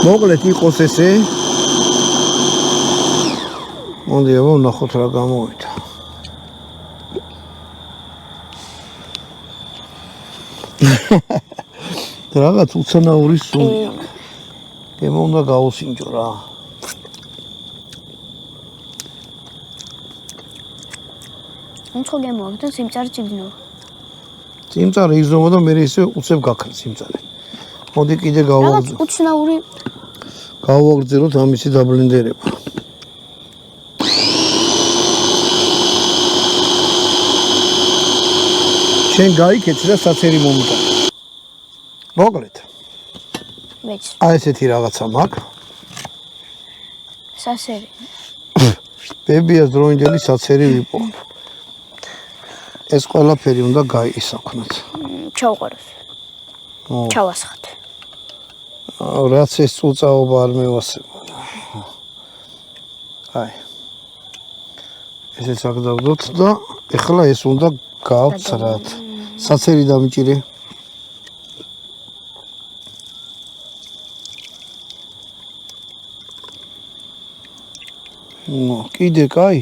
მოკლედ იყოს ესე. მოდი აბა ვნახოთ რა გამოვიდა. რაღაც უცნაური სუნი აქვს. გემო უნდა გაუსინჯო რა. Unco gemo აქვს და სიმწარე ციგნო. სიმწარე იგზნობა და მე ისე უცებ გაქრა სიმწარე. მოდი კიდე რაღაც უცნაური გავაგრძელოთ ამისი დაბლენდერება. შენ გაიქეცი და საცერი მომიტა. მოკლედ. მეც აი ესეთი რაღაცა მაქვს. სასერი. ბებიას დროინდელი საცერი ვიპოვ. ეს ყველაფერი უნდა გაისაქმნოთ. ჩავყაროს. ჩავასხათ. რაც ეს უწაობა არ მევასებოდა. აი. ესეც აგდავდოთ და ეხლა ეს უნდა გავცრათ. საცერი დამიჭირე. ნუ, კიდე კაი.